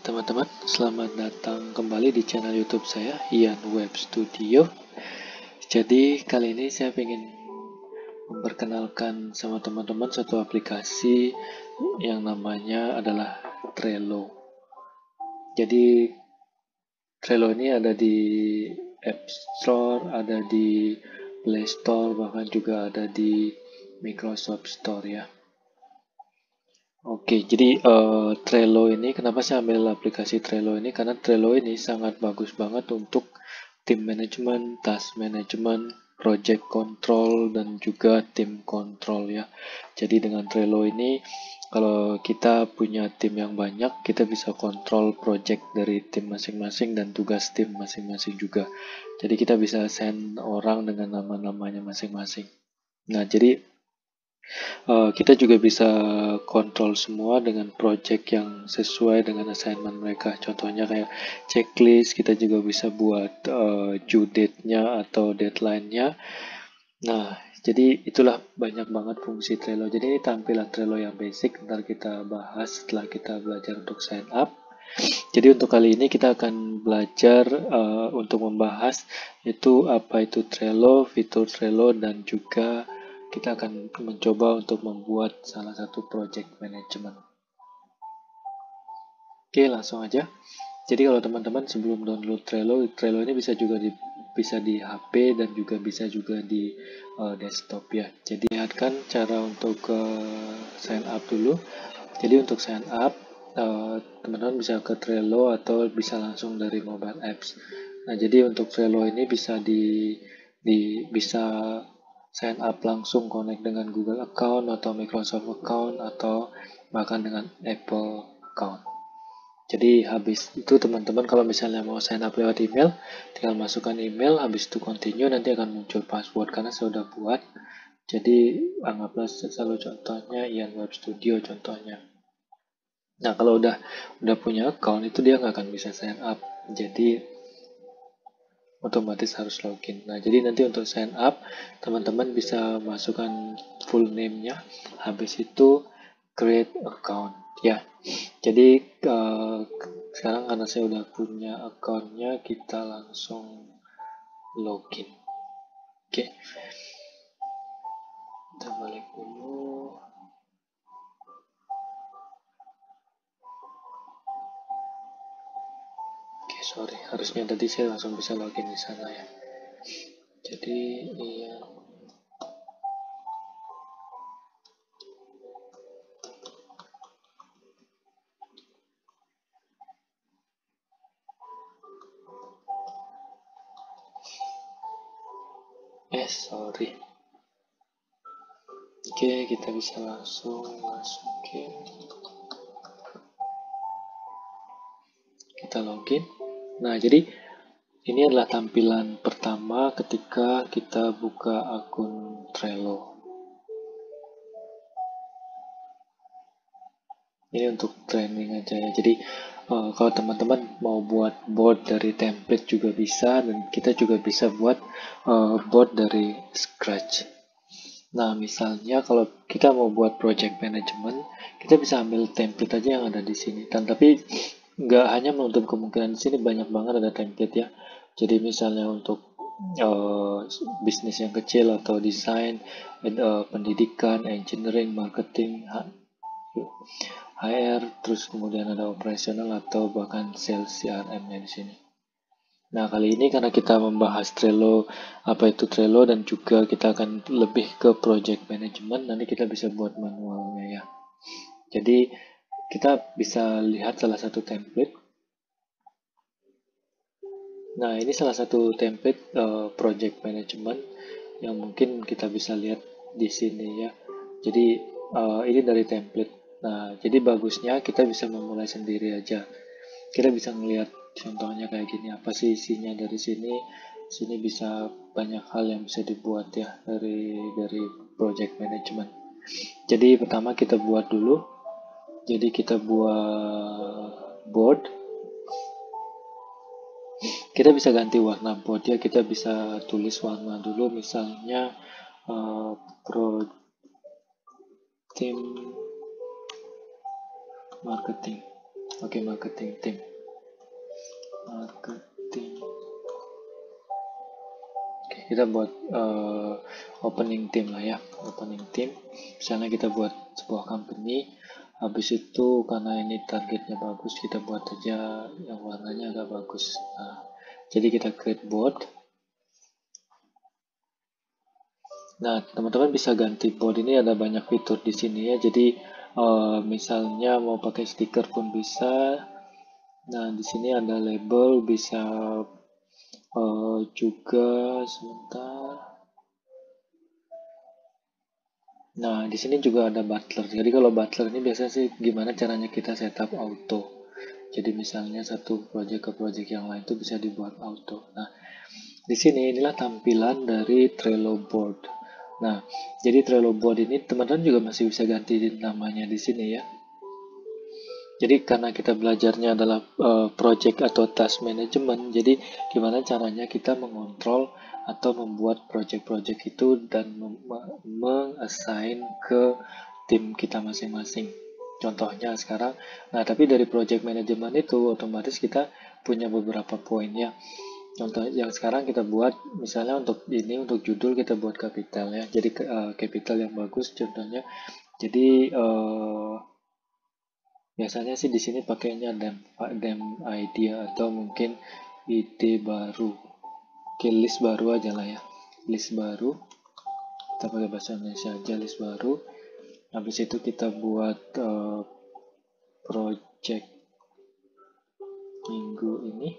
teman-teman, selamat datang kembali di channel YouTube saya, Ian Web Studio. Jadi kali ini saya ingin memperkenalkan sama teman-teman satu aplikasi yang namanya adalah Trello. Jadi Trello ini ada di App Store, ada di Play Store, bahkan juga ada di Microsoft Store ya. Oke, jadi Trello ini, kenapa saya ambil aplikasi Trello ini? Karena Trello ini sangat bagus banget untuk tim manajemen, task management, project control, dan juga tim control ya. Jadi dengan Trello ini, kalau kita punya tim yang banyak, kita bisa kontrol project dari tim masing-masing dan tugas tim masing-masing juga. Jadi kita bisa send orang dengan nama-namanya masing-masing. Nah, jadi kita juga bisa kontrol semua dengan project yang sesuai dengan assignment mereka. Contohnya kayak checklist, kita juga bisa buat due date-nya atau deadline-nya. Nah, jadi itulah banyak banget fungsi Trello. Jadi ini tampilan Trello yang basic, ntar kita bahas setelah kita belajar untuk sign up. Jadi untuk kali ini kita akan belajar untuk membahas itu apa itu Trello, fitur Trello, dan juga kita akan mencoba untuk membuat salah satu project management. Oke, langsung aja. Jadi kalau teman-teman sebelum download Trello, Trello ini bisa di HP dan juga bisa di desktop ya. Jadi lihatkan cara untuk sign up dulu. Jadi untuk sign up, teman-teman bisa ke Trello atau bisa langsung dari mobile apps. Nah, jadi untuk Trello ini bisa sign up langsung, connect dengan Google account atau Microsoft account atau bahkan dengan Apple account. Jadi habis itu teman-teman kalau misalnya mau sign up lewat email, tinggal masukkan email, habis itu continue, nanti akan muncul password karena saya sudah buat. Jadi anggaplah selalu contohnya Ian Web Studio contohnya. Nah, kalau udah punya account itu dia nggak akan bisa sign up. Jadi otomatis harus login. Nah, jadi nanti untuk sign up teman-teman bisa masukkan full name-nya. Habis itu create account ya. Jadi sekarang karena saya udah punya account-nya, kita langsung login. Oke. Kita balik dulu. Sorry, harusnya tadi saya langsung bisa login di sana ya. Jadi iya, sorry. Oke, kita bisa langsung masukin. Kita login. Nah, jadi ini adalah tampilan pertama ketika kita buka akun Trello. Ini untuk training aja ya. Jadi kalau teman-teman mau buat board dari template juga bisa, dan kita juga bisa buat board dari scratch. Nah, misalnya kalau kita mau buat project management, kita bisa ambil template aja yang ada di sini. Dan tapi nggak hanya menutup kemungkinan di sini, banyak banget ada template ya. Jadi misalnya untuk bisnis yang kecil atau desain, pendidikan, engineering, marketing, HR, terus kemudian ada operasional atau bahkan sales CRM-nya di sini. Nah, kali ini karena kita membahas Trello, apa itu Trello, dan juga kita akan lebih ke project management, nanti kita bisa buat manualnya ya. Jadi kita bisa lihat salah satu template. Nah, ini salah satu template project management yang mungkin kita bisa lihat di sini ya. Jadi ini dari template. Nah, jadi bagusnya kita bisa memulai sendiri aja. Kita bisa ngelihat contohnya kayak gini, apa sih isinya dari sini. Sini bisa banyak hal yang bisa dibuat ya dari project management. Jadi pertama kita buat dulu. Jadi kita buat board. Kita bisa ganti warna board ya. Kita bisa tulis warna dulu, misalnya pro team marketing. Oke, marketing team. Marketing. Oke, kita buat opening team lah ya. Opening team. Misalnya kita buat sebuah company. Habis itu karena ini targetnya bagus, kita buat aja yang warnanya agak bagus. Nah, jadi kita create board. Nah, teman-teman bisa ganti board ini, ada banyak fitur di sini ya. Jadi misalnya mau pakai stiker pun bisa. Nah, di sini ada label, bisa juga sebentar. Nah, di sini juga ada butler. Jadi kalau butler ini biasanya sih gimana caranya kita setup auto. Jadi misalnya satu project ke project yang lain itu bisa dibuat auto. Nah, di sini inilah tampilan dari Trello board. Nah, jadi Trello board ini teman-teman juga masih bisa ganti namanya di sini ya. Jadi karena kita belajarnya adalah project atau task management, jadi gimana caranya kita mengontrol atau membuat project-project itu dan meng-assign ke tim kita masing-masing. Contohnya sekarang, nah tapi dari project management itu otomatis kita punya beberapa poin ya. Contoh yang sekarang kita buat, misalnya untuk ini, untuk judul kita buat capital ya. Jadi capital yang bagus contohnya. Jadi biasanya sih di sini pakainya dem idea atau mungkin ide baru. Oke, list baru aja lah ya. List baru. Kita pakai bahasa Indonesia aja, list baru. Habis itu kita buat project minggu ini.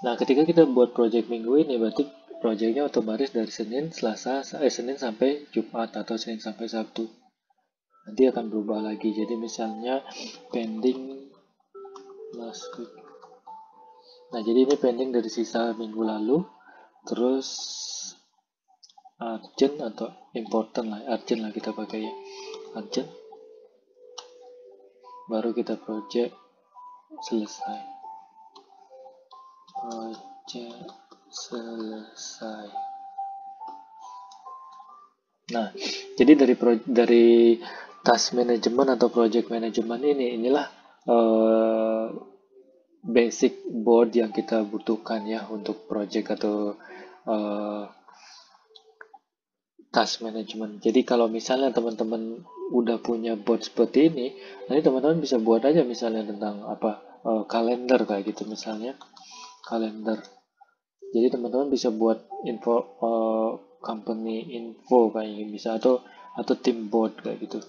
Nah, ketika kita buat project minggu ini, berarti projectnya otomatis dari Senin sampai Jumat atau Senin sampai Sabtu. Nanti akan berubah lagi. Jadi misalnya pending last week. Nah, jadi ini pending dari sisa minggu lalu. Terus urgent atau important lah. Urgent lah kita pakai ya. Urgent. Baru kita project selesai. Project selesai. Nah, jadi dari task management atau project management inilah basic board yang kita butuhkan ya untuk project atau task management. Jadi kalau misalnya teman-teman udah punya board seperti ini, nanti teman-teman bisa buat aja misalnya tentang apa kalender kayak gitu misalnya kalender. Jadi teman-teman bisa buat info company info kayak gini bisa atau tim board kayak gitu.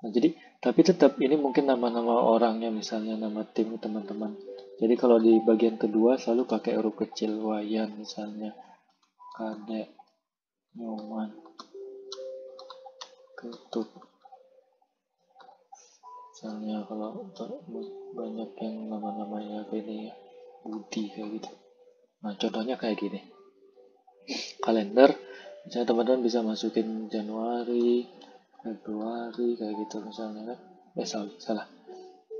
Nah, jadi tapi tetap ini mungkin nama-nama orangnya misalnya nama tim teman-teman. Jadi kalau di bagian kedua selalu pakai huruf kecil Wayan misalnya Kadek Nyoman Ketut. Misalnya kalau banyak yang nama-namanya kayak ini ya Budi kayak gitu. Nah contohnya kayak gini. Kalender misalnya teman-teman bisa masukin Januari, Februari kayak gitu misalnya kan. Salah.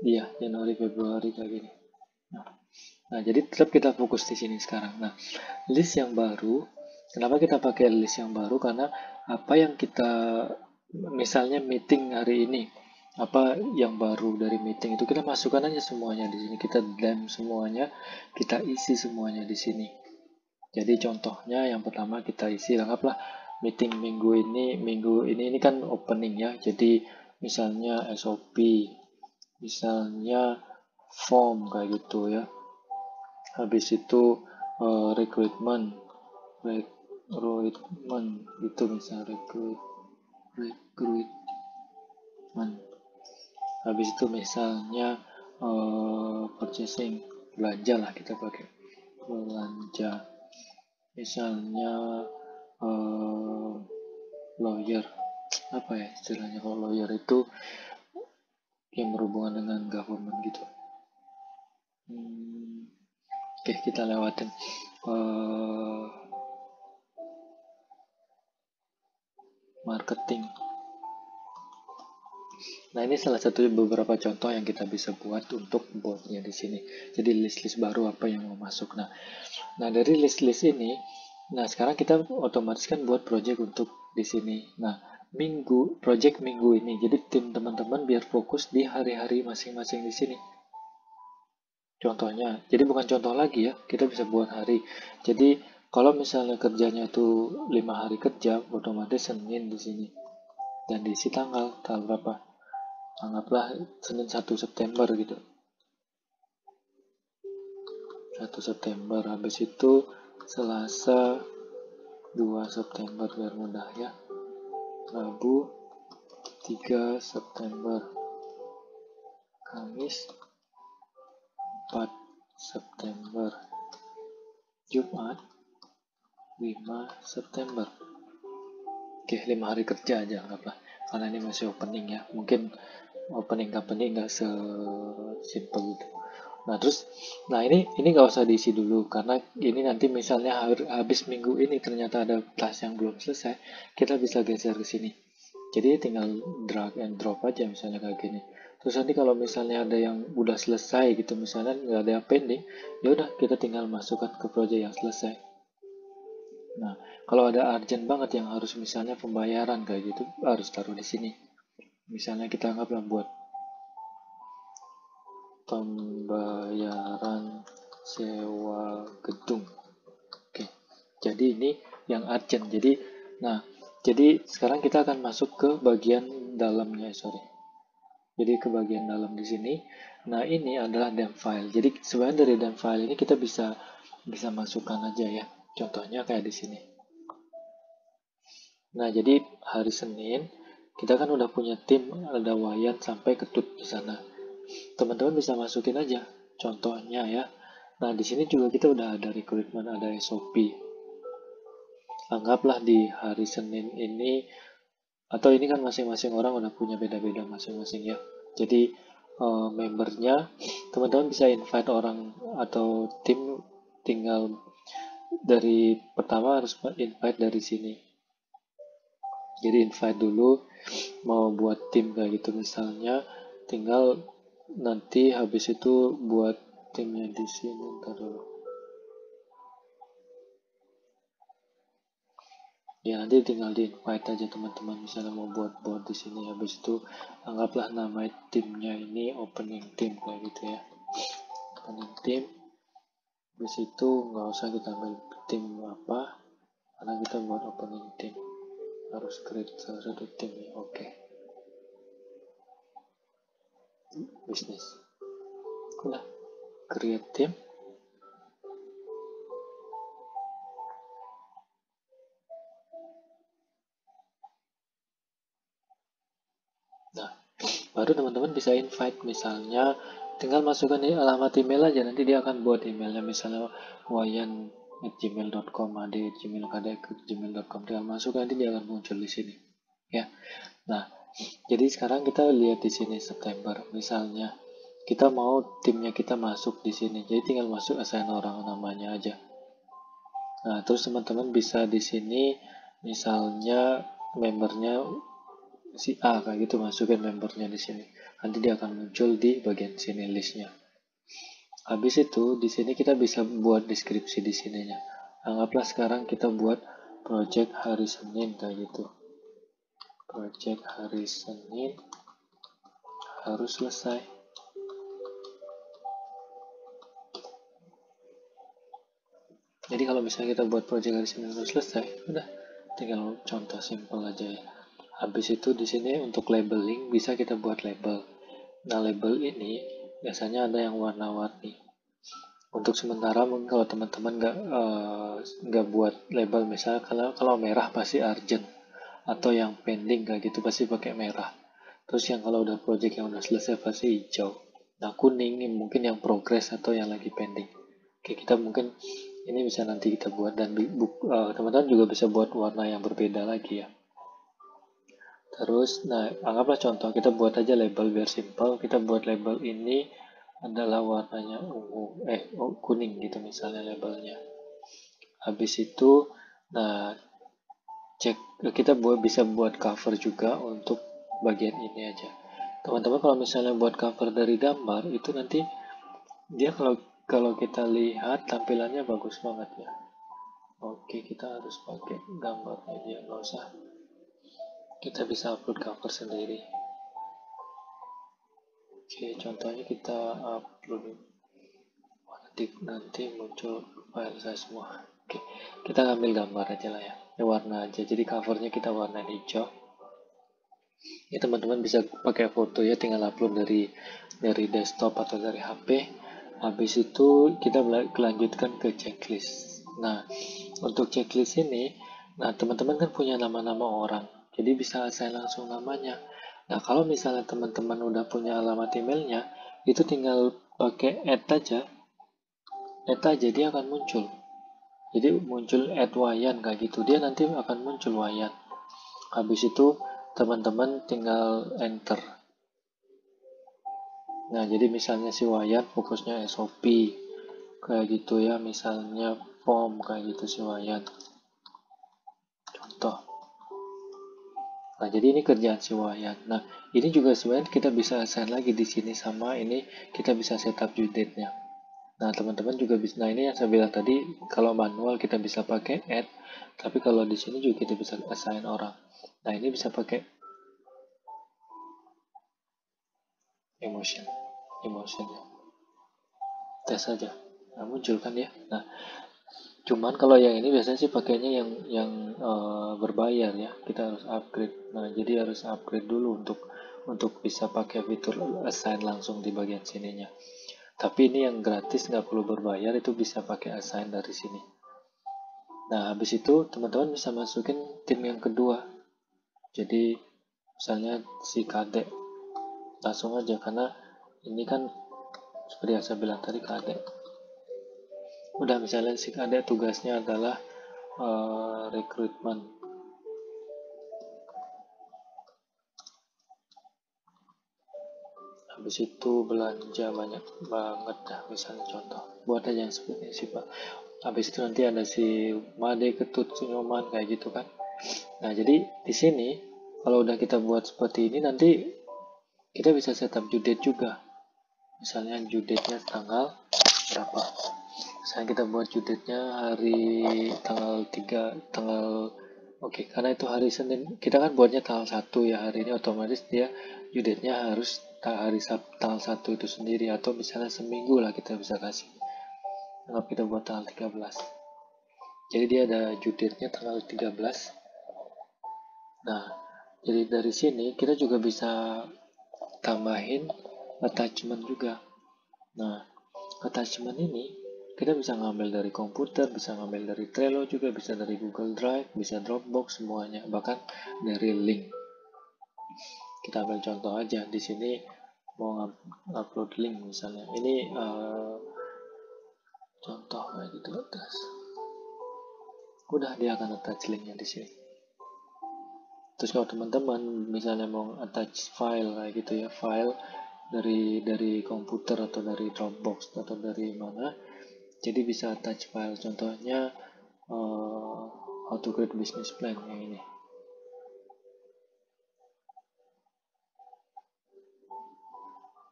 Iya, Januari, Februari kayak gini. Nah, jadi tetap kita fokus di sini sekarang. Nah, list yang baru, kenapa kita pakai list yang baru? Karena apa yang kita, misalnya meeting hari ini, apa yang baru dari meeting itu kita masukkan aja semuanya di sini. Kita dump semuanya, kita isi semuanya di sini. Jadi contohnya yang pertama kita isi, anggaplah meeting minggu ini kan opening ya. Jadi misalnya SOP, misalnya form kayak gitu ya. Habis itu recruitment itu misalnya recruitment. Habis itu misalnya purchasing, belanja lah kita pakai belanja. Misalnya lawyer, apa ya istilahnya kalau lawyer itu yang berhubungan dengan government gitu. Oke, kita lewatin marketing. Nah, ini salah satu beberapa contoh yang kita bisa buat untuk boardnya di sini. Jadi list-list baru apa yang mau masuk. Nah dari list-list ini, nah sekarang kita otomatis kan buat project untuk di sini. Nah, project minggu ini. Jadi tim teman-teman biar fokus di hari-hari masing-masing di sini. Contohnya, jadi bukan contoh lagi ya, kita bisa buat hari. Jadi kalau misalnya kerjanya itu 5 hari kerja, otomatis Senin di sini. Dan diisi tanggal berapa? Anggaplah Senin 1 September gitu. 1 September, habis itu Selasa 2 September biar mudah ya. Rabu 3 September. Kamis 4 September. Jumat 5 September. Oke, 5 hari kerja aja anggaplah. Karena ini masih opening ya. Mungkin opening company nggak sesimpel gitu. Nah ini nggak usah diisi dulu karena ini nanti misalnya habis minggu ini ternyata ada tas yang belum selesai, kita bisa geser ke sini. Jadi tinggal drag and drop aja misalnya kayak gini. Terus nanti kalau misalnya ada yang udah selesai gitu, misalnya nggak ada yang pending, ya udah kita tinggal masukkan ke project yang selesai. Nah, kalau ada urgent banget yang harus misalnya pembayaran kayak gitu, harus taruh di sini. Misalnya kita anggaplah buat pembayaran sewa gedung. Oke, jadi ini yang urgent. Jadi sekarang kita akan masuk ke bagian dalamnya, Jadi ke bagian dalam di sini. Nah, ini adalah dump file. Jadi sebenarnya dari dump file ini kita bisa masukkan aja ya. Contohnya kayak di sini. Nah, jadi hari Senin kita kan udah punya tim, ada Wayan sampai Ketut di sana. Teman-teman bisa masukin aja contohnya ya. Nah, di sini juga kita udah ada rekrutmen, ada SOP. Anggaplah di hari Senin ini, atau ini kan masing-masing orang udah punya beda-beda masing-masing ya. Jadi membernya, teman-teman bisa invite orang atau tim, tinggal dari pertama harus invite dari sini. Jadi invite dulu, mau buat tim kayak gitu misalnya, tinggal nanti habis itu buat timnya di sini. Ntar dulu. Ya nanti tinggal di invite aja teman-teman, misalnya mau buat di sini. Habis itu anggaplah nama timnya ini opening team kayak gitu ya. Opening team. Habis itu nggak usah kita ambil tim apa, karena kita buat opening team harus create salah satu tim ya. Oke. Bisnis. Udah create team. Nah, baru teman-teman bisa invite, misalnya tinggal masukkan ini alamat email aja, nanti dia akan buat emailnya, misalnya wayan@gmail.com, ade@gmail.com, tinggal masukkan, nanti dia akan muncul di sini ya. Nah, jadi sekarang kita lihat di sini September, misalnya kita mau timnya kita masuk di sini, jadi tinggal masuk assign orang namanya aja. Nah, terus teman-teman bisa di sini misalnya membernya si A kayak gitu, masukin membernya di sini. Nanti dia akan muncul di bagian sini listnya. Habis itu di sini kita bisa buat deskripsi di sininya. Anggaplah sekarang kita buat project hari Senin kayak gitu. Project hari Senin harus selesai. Jadi kalau misalnya kita buat project hari Senin harus selesai, udah tinggal contoh simple aja ya. Habis itu di sini untuk labeling bisa kita buat label. Nah, label ini biasanya ada yang warna-warni. Untuk sementara mungkin kalau teman-teman nggak buat label, misalnya kalau merah pasti urgent, atau yang pending kayak gitu pasti pakai merah. Terus yang kalau udah project yang udah selesai pasti hijau. Nah, kuning ini mungkin yang progress atau yang lagi pending. Oke, kita mungkin ini bisa nanti kita buat, dan teman-teman juga bisa buat warna yang berbeda lagi ya. Terus, nah anggaplah contoh kita buat aja label biar simple. Kita buat label ini adalah warnanya kuning gitu misalnya labelnya. Habis itu, nah kita bisa buat cover juga untuk bagian ini aja. Teman-teman kalau misalnya buat cover dari gambar itu nanti dia kalau kita lihat tampilannya bagus banget ya. Oke, kita harus pakai gambarnya dia, nggak usah kita bisa upload cover sendiri. Oke, contohnya kita upload, nanti muncul file saya semua. Oke, kita ngambil gambar aja lah ya, warna aja. Jadi covernya kita warna hijau. Ya teman-teman bisa pakai foto ya, tinggal upload dari desktop atau dari HP. Habis itu kita lanjutkan ke checklist. Nah, untuk checklist ini, nah teman-teman kan punya nama-nama orang, jadi bisa assign langsung namanya. Nah, kalau misalnya teman-teman udah punya alamat emailnya, itu tinggal pakai add aja dia akan muncul. Jadi muncul add Wayan kayak gitu, dia nanti akan muncul Wayan. Habis itu teman-teman tinggal enter. Nah, jadi misalnya si Wayan fokusnya SOP kayak gitu ya, misalnya form kayak gitu si Wayan. Contoh. Nah, jadi ini kerjaan si Wayan. Nah, ini juga sebenarnya kita bisa assign lagi di sini, sama ini kita bisa setup due date-nya. Nah, teman-teman juga bisa. Nah, ini yang saya bilang tadi, kalau manual kita bisa pakai add, tapi kalau di sini juga kita bisa assign orang. Nah, ini bisa pakai emotion ya. Tes aja. Nah, muncul kan ya. Nah, cuman kalau yang ini biasanya sih pakainya yang berbayar ya. Kita harus upgrade. Nah, jadi harus upgrade dulu untuk bisa pakai fitur assign langsung di bagian sininya. Tapi ini yang gratis, nggak perlu berbayar, itu bisa pakai assign dari sini. Nah, habis itu teman-teman bisa masukin tim yang kedua. Jadi misalnya si kadek, langsung aja, karena ini kan seperti yang saya bilang tadi kadek. Udah, misalnya si kadek tugasnya adalah rekrutmen. Habis itu belanja banyak banget dah, misalnya contoh. Buat aja yang seperti ini sih Pak. Habis itu nanti ada si Made, Ketut, Sunyoman kayak gitu kan. Nah, jadi di sini kalau udah kita buat seperti ini, nanti kita bisa setup due date juga. Misalnya due date-nya tanggal berapa. Misalnya kita buat due date-nya hari tanggal 3, oke, karena itu hari Senin, kita kan buatnya tanggal 1 ya, hari ini otomatis dia due date-nya harus tanggal 1 itu sendiri, atau misalnya seminggu lah kita bisa kasih. Anggap kita buat tanggal 13. Jadi dia ada due date-nya tanggal 13. Nah, jadi dari sini kita juga bisa tambahin attachment juga. Nah, attachment ini kita bisa ngambil dari komputer, bisa ngambil dari Trello juga, bisa dari Google Drive, bisa Dropbox, semuanya, bahkan dari link. Kita ambil contoh aja di sini, mau upload link misalnya. Ini contoh kayak gitu, terus udah dia akan attach linknya di sini. Terus kalau teman-teman misalnya mau attach file kayak gitu ya, file dari komputer atau dari Dropbox atau dari mana, jadi bisa attach file. Contohnya how to create business plan yang ini.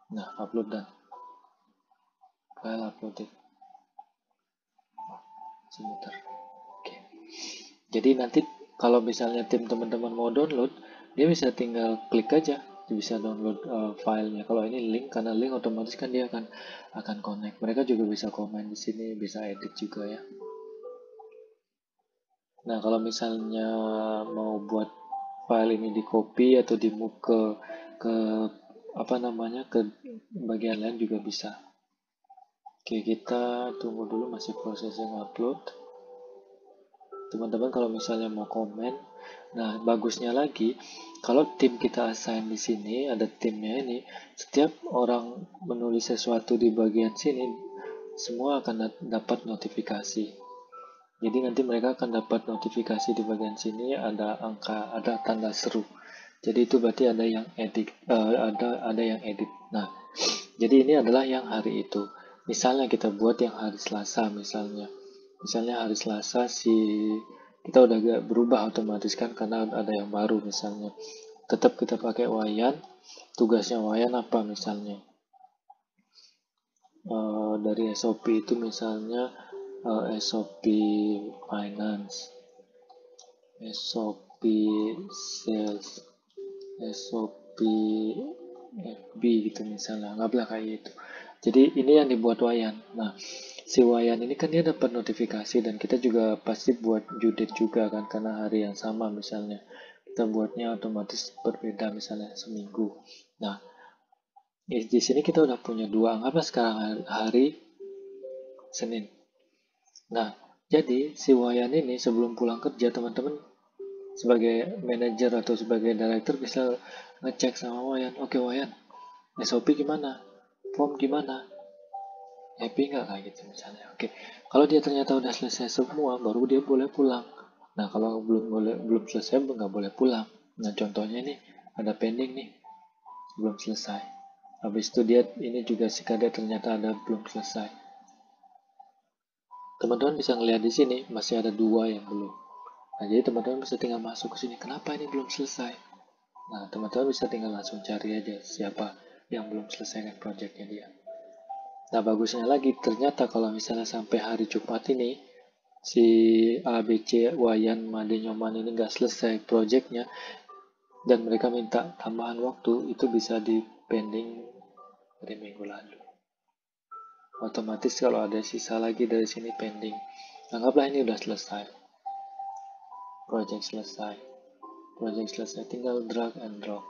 Nah, upload dan file uploaded. Sebentar. Oke. Jadi nanti kalau misalnya tim teman-teman mau download, dia bisa tinggal klik aja, dia bisa download filenya. Kalau ini link, karena link otomatis kan dia akan connect. Mereka juga bisa komen di sini, bisa edit juga ya. Nah, kalau misalnya mau buat file ini di copy atau di move ke apa namanya, ke bagian lain juga bisa. Oke, kita tunggu dulu, masih processing upload. Teman-teman kalau misalnya mau komen, nah bagusnya lagi kalau tim kita assign di sini, ada timnya ini, setiap orang menulis sesuatu di bagian sini, semua akan dapat notifikasi. Jadi nanti mereka akan dapat notifikasi di bagian sini, ada angka, ada tanda seru. Jadi itu berarti ada yang edit, ada yang edit. Nah, jadi ini adalah yang hari itu. Misalnya kita buat yang hari Selasa misalnya. Misalnya hari Selasa kita udah gak berubah otomatis kan, karena ada yang baru misalnya. Tetap kita pakai Wayan. Tugasnya Wayan apa misalnya? Dari SOP itu misalnya SOP Finance, SOP sales, SOP FB gitu misalnya, anggaplah kayak gitu. Jadi ini yang dibuat Wayan. Nah, si Wayan ini kan dia dapat notifikasi dan kita juga pasti buat judit juga kan karena hari yang sama misalnya. Kita buatnya otomatis berbeda misalnya seminggu. Nah, di sini kita udah punya dua, anggaplah sekarang hari Senin. Nah, jadi si Wayan ini sebelum pulang kerja teman-teman sebagai manajer atau sebagai director bisa ngecek sama Wayan. Oke Wayan, SOP gimana? Form gimana? Happy nggak kayak gitu misalnya. Oke, kalau dia ternyata udah selesai semua, baru dia boleh pulang. Nah, kalau belum selesai nggak boleh pulang. Nah, contohnya nih ada pending nih, belum selesai. Habis itu dia ini juga si kadek ternyata ada belum selesai. Teman-teman bisa ngelihat di sini masih ada dua yang belum. Nah, jadi teman-teman bisa tinggal masuk ke sini. Kenapa ini belum selesai? Nah, teman-teman bisa tinggal langsung cari aja siapa yang belum selesaikan proyeknya dia. Nah, bagusnya lagi, ternyata kalau misalnya sampai hari Jumat ini, si ABC Wayan Made Nyoman ini nggak selesai proyeknya, dan mereka minta tambahan waktu, itu bisa di pending dari minggu lalu. Otomatis kalau ada sisa lagi dari sini pending. Anggaplah ini udah selesai. Project selesai, tinggal drag and drop.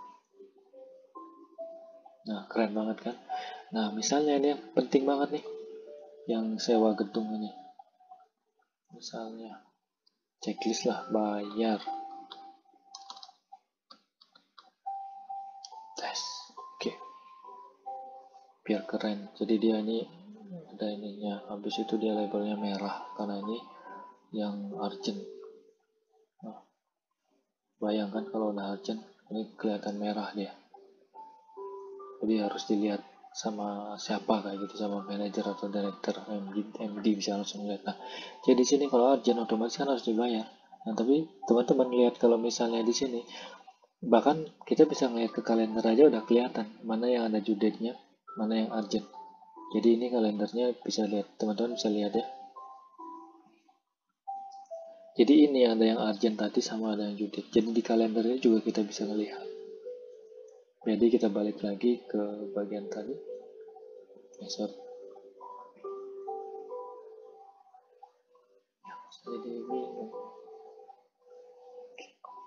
Nah, keren banget kan? Nah, misalnya ini yang penting banget nih, yang sewa gedung ini. Misalnya, checklist lah, bayar. Tes. Oke. Biar keren. Jadi dia ini ada ininya. Habis itu dia labelnya merah, karena ini yang urgent. Nah, bayangkan kalau udah urgent, ini kelihatan merah dia. Jadi harus dilihat sama siapa kayak gitu, sama manajer atau director, MD bisa langsung lihat. Nah, jadi di sini kalau urgent otomatis kan harus dibayar. Nah, tapi teman-teman lihat kalau misalnya di sini, bahkan kita bisa ngeliat ke kalender aja udah kelihatan mana yang ada due date-nya, mana yang urgent. Jadi ini kalendernya bisa lihat, teman-teman bisa lihat ya. Jadi ini ada yang urgent tadi sama ada yang due date. Jadi di kalendernya juga kita bisa ngelihat. Jadi kita balik lagi ke bagian tadi. Sorry. Jadi bingung.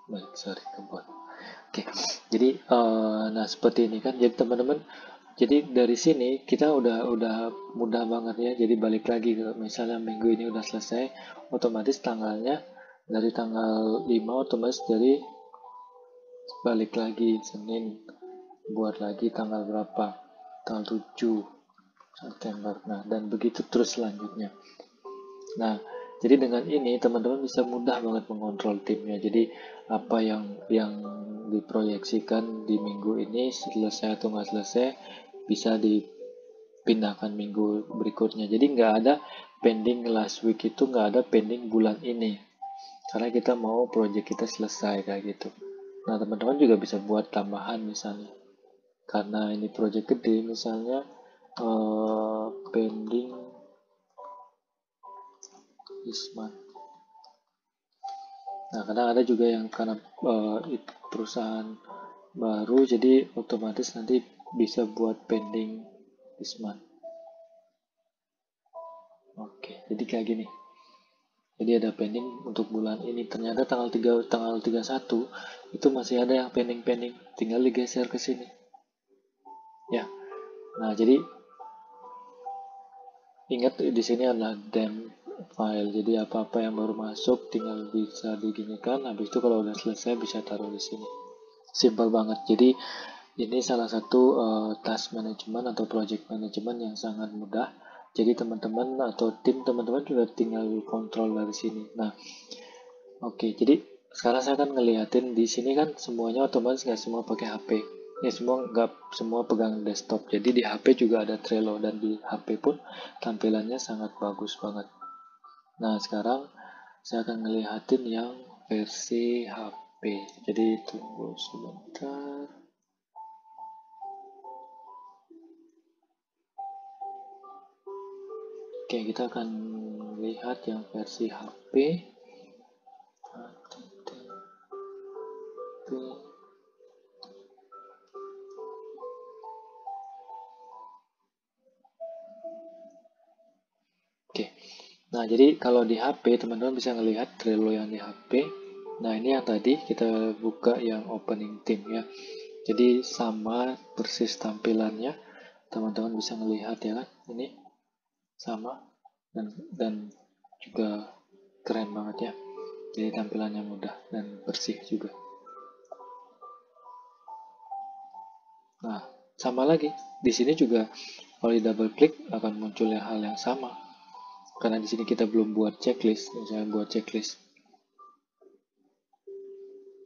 Baik, sorry kebot. Oke, jadi nah seperti ini kan. Jadi teman-teman, jadi dari sini kita udah mudah banget ya. Jadi balik lagi ke misalnya minggu ini udah selesai, otomatis tanggalnya dari tanggal 5 otomatis dari balik lagi Senin, buat lagi tanggal berapa? Tanggal 7 September. Nah, dan begitu terus selanjutnya. Nah, jadi dengan ini teman-teman bisa mudah banget mengontrol timnya. Jadi apa yang diproyeksikan di minggu ini selesai atau nggak selesai bisa dipindahkan minggu berikutnya. Jadi nggak ada pending last week, itu nggak ada pending bulan ini. Karena kita mau project kita selesai kayak gitu. Nah, teman-teman juga bisa buat tambahan misalnya. Karena ini project gede misalnya pending this month. Nah, kadang ada juga yang karena perusahaan baru, jadi otomatis nanti bisa buat pending this month. Oke, jadi kayak gini. Jadi ada pending untuk bulan ini. Ternyata tanggal 31 itu masih ada yang pending-pending. Tinggal digeser ke sini. Ya. Nah, jadi ingat di sini adalah dem file. Jadi apa-apa yang baru masuk tinggal bisa diginikan. Habis itu kalau udah selesai bisa taruh di sini. Simple banget. Jadi ini salah satu task management atau project management yang sangat mudah. Jadi teman-teman atau tim teman-teman juga tinggal kontrol dari sini. Nah, oke. Jadi sekarang saya akan ngeliatin di sini kan semuanya otomatis nggak semua pakai HP. Ya semua nggak semua pegang desktop. Jadi di HP juga ada Trello dan di HP pun tampilannya sangat bagus banget. Nah, sekarang saya akan ngeliatin yang versi HP. Jadi tunggu sebentar. Oke, kita akan lihat yang versi HP. Oke. Nah, jadi kalau di HP teman-teman bisa ngelihat Trello yang di HP. Nah, ini yang tadi kita buka yang opening theme ya. Jadi sama persis tampilannya. Teman-teman bisa ngelihat ya kan. Ini sama dan juga keren banget ya. Jadi tampilannya mudah dan bersih juga. Nah, sama lagi. Di sini juga kalau di double klik akan muncul hal yang sama. Karena di sini kita belum buat checklist, misalnya buat checklist.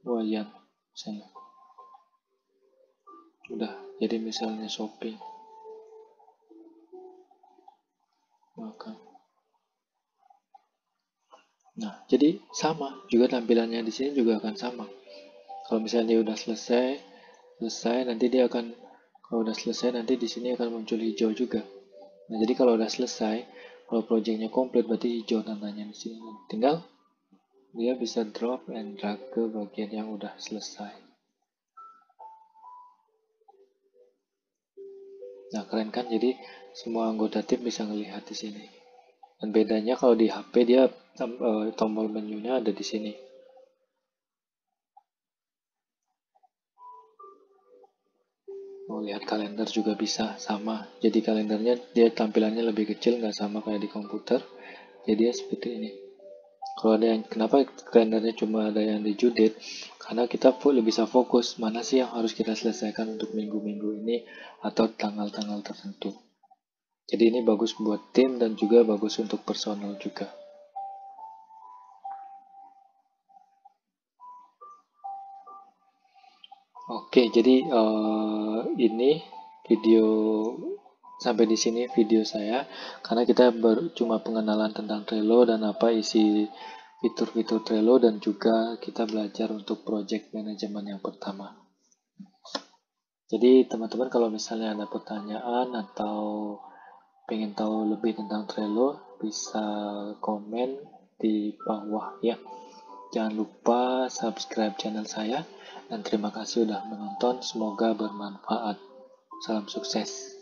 Wayan, misalnya. Udah, jadi misalnya shopping. Maka. Nah, jadi sama. Juga tampilannya di sini juga akan sama. Kalau misalnya dia udah selesai nanti dia akan kalau udah selesai nanti di sini akan muncul hijau juga. Nah, jadi kalau udah selesai, kalau projectnya komplit berarti hijau tandanya di sini. Tinggal dia bisa drop and drag ke bagian yang udah selesai. Nah, keren kan? Jadi semua anggota tim bisa ngelihat di sini. Dan bedanya kalau di HP dia tombol menunya ada di sini. Mau lihat kalender juga bisa sama. Jadi kalendernya dia tampilannya lebih kecil, nggak sama kayak di komputer. Jadi dia seperti ini. Kalau ada yang kenapa kalendernya cuma ada yang di due date? Karena kita lebih bisa fokus mana sih yang harus kita selesaikan untuk minggu-minggu ini atau tanggal-tanggal tertentu. Jadi ini bagus buat tim dan juga bagus untuk personal juga. Oke, jadi ini video sampai di sini video saya karena kita baru cuma pengenalan tentang Trello dan apa isi fitur-fitur Trello dan juga kita belajar untuk project management yang pertama. Jadi teman-teman kalau misalnya ada pertanyaan atau pengen tahu lebih tentang Trello bisa komen di bawah ya. Jangan lupa subscribe channel saya dan terima kasih sudah menonton. Semoga bermanfaat. Salam sukses.